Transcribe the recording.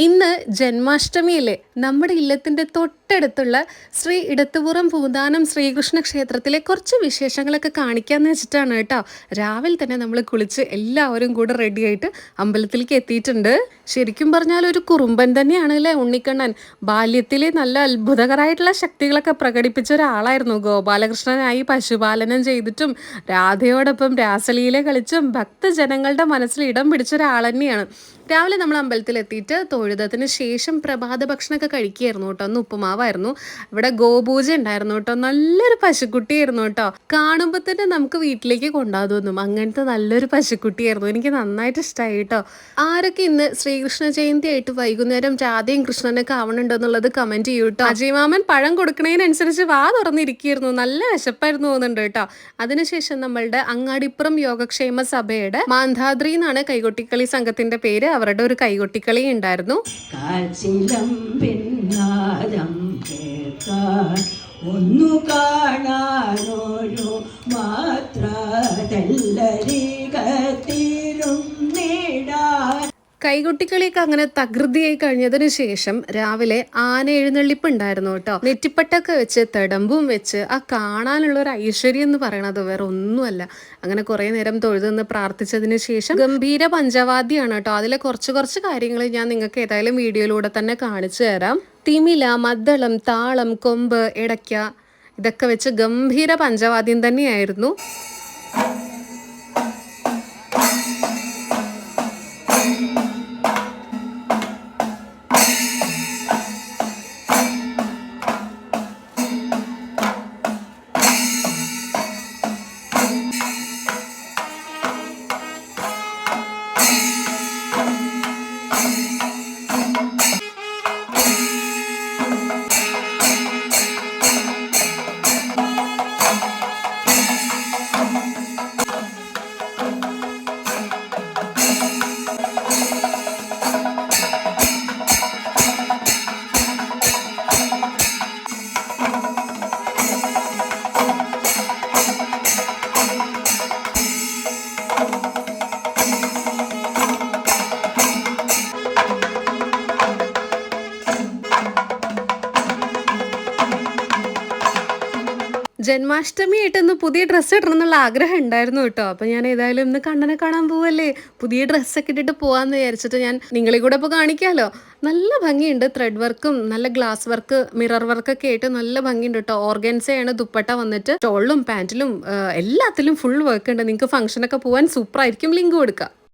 ഇന്ന് ജന്മാഷ്ടമിയിലെ നമ്മുടെ ഇല്ലത്തിൻ്റെ തൊട്ടടുത്തുള്ള ശ്രീ ഇടത്തുപുറം പൂന്താനം ശ്രീകൃഷ്ണ ക്ഷേത്രത്തിലെ കുറച്ച് വിശേഷങ്ങളൊക്കെ കാണിക്കാമെന്ന് വെച്ചിട്ടാണ് കേട്ടോ. രാവിലെ തന്നെ നമ്മൾ കുളിച്ച് എല്ലാവരും കൂടെ റെഡിയായിട്ട് അമ്പലത്തിലേക്ക് എത്തിയിട്ടുണ്ട്. ശരിക്കും പറഞ്ഞാൽ ഒരു കുറുമ്പൻ തന്നെയാണ് അല്ലേ ഉണ്ണിക്കണ്ണൻ. ബാല്യത്തിൽ നല്ല അത്ഭുതകരമായിട്ടുള്ള ശക്തികളൊക്കെ പ്രകടിപ്പിച്ച ഒരാളായിരുന്നു. ഗോപാലകൃഷ്ണനായി പശുപാലനം ചെയ്തിട്ടും രാധയോടൊപ്പം രാസലീല കളിച്ചും ഭക്തജനങ്ങളുടെ മനസ്സിൽ ഇടം പിടിച്ച ഒരാൾ തന്നെയാണ്. രാവിലെ നമ്മൾ അമ്പലത്തിൽ എത്തിയിട്ട് തൊഴുതത്തിന് ശേഷം പ്രഭാത ഭക്ഷണമൊക്കെ കഴിക്കുകയായിരുന്നു കേട്ടോ. അന്ന് ഉപ്പുമാവായിരുന്നു. ഇവിടെ ഗോപൂജ ഉണ്ടായിരുന്നു കേട്ടോ. നല്ലൊരു പശുക്കുട്ടിയായിരുന്നു കേട്ടോ. കാണുമ്പോൾ തന്നെ നമുക്ക് വീട്ടിലേക്ക് കൊണ്ടുപോകാൻ തോന്നും. അങ്ങനത്തെ നല്ലൊരു പശുക്കുട്ടിയായിരുന്നു. എനിക്ക് നന്നായിട്ട് ഇഷ്ടമായി കേട്ടോ. ആരൊക്കെ ഇന്ന് ശ്രീകൃഷ്ണ ജയന്തി ആയിട്ട് വൈകുന്നേരം രാധയും കൃഷ്ണനൊക്കെ ആവണുണ്ടെന്നുള്ളത് കമന്റ് ചെയ്യൂ കേട്ടോ. അജയ് മാമൻ പഴം കൊടുക്കണതിനനുസരിച്ച് വാ തുറന്നിരിക്കുകയായിരുന്നു. നല്ല വിശപ്പായിരുന്നു തോന്നുന്നുണ്ട് കേട്ടോ. അതിനുശേഷം നമ്മളുടെ അങ്ങാടിപ്പുറം യോഗക്ഷേമ സഭയുടെ മാന്ധാദ്രി എന്നാണ് കൈകൊട്ടിക്കളി സംഘത്തിന്റെ പേര്. അവരുടെ ഒരു കൈകൊട്ടിക്കളി ഉണ്ടായിരുന്നു. ഒന്നു കാണാനോരു മാത്ര കൈകൊട്ടിക്കളിയൊക്കെ അങ്ങനെ തകൃതിയായി കഴിഞ്ഞതിന് ശേഷം രാവിലെ ആന എഴുന്നള്ളിപ്പ് ഉണ്ടായിരുന്നു കേട്ടോ. നെറ്റിപ്പട്ടൊക്കെ വെച്ച് തെടമ്പും വെച്ച് ആ കാണാനുള്ള ഒരു ഐശ്വര്യം എന്ന് പറയണത് വേറെ ഒന്നുമല്ല. അങ്ങനെ കുറെ നേരം തൊഴുതെന്ന് പ്രാർത്ഥിച്ചതിന് ശേഷം ഗംഭീര പഞ്ചവാദ്യാണ് കേട്ടോ. അതിലെ കുറച്ച് കാര്യങ്ങൾ ഞാൻ നിങ്ങൾക്ക് ഏതായാലും വീഡിയോയിലൂടെ തന്നെ കാണിച്ചു തരാം. തിമില, മദ്ദളം, താളം, കൊമ്പ്, ഇടയ്ക്ക ഇതൊക്കെ വെച്ച് ഗംഭീര പഞ്ചവാദ്യം തന്നെയായിരുന്നു. ജന്മാഷ്ടമി ആയിട്ടൊന്ന് പുതിയ ഡ്രസ്സ് ഇടണം എന്നുള്ള ആഗ്രഹം ഉണ്ടായിരുന്നു കേട്ടോ. അപ്പോൾ ഞാൻ ഏതായാലും ഇന്ന് കണ്ണനെ കാണാൻ പോവല്ലേ, പുതിയ ഡ്രസ്സൊക്കെ ഇട്ടിട്ട് പോകാമെന്ന് വിചാരിച്ചിട്ട് ഞാൻ നിങ്ങളെ കൂടെ ഇപ്പോൾ കാണിക്കാമല്ലോ. നല്ല ഭംഗിയുണ്ട്. ത്രെഡ് വർക്കും നല്ല ഗ്ലാസ് വർക്ക്, മിറർ വർക്കൊക്കെ ആയിട്ട് നല്ല ഭംഗിയുണ്ട് കേട്ടോ. ഓർഗൻസയാണ് ദുപ്പട്ട വന്നിട്ട്. സ്റ്റോളിലും പാൻറ്റിലും എല്ലാത്തിലും ഫുൾ വർക്ക് ഉണ്ട്. നിങ്ങൾക്ക് ഫംഗ്ഷനൊക്കെ പോകാൻ സൂപ്പറായിരിക്കും. ലിങ്ക് കൊടുക്കാം.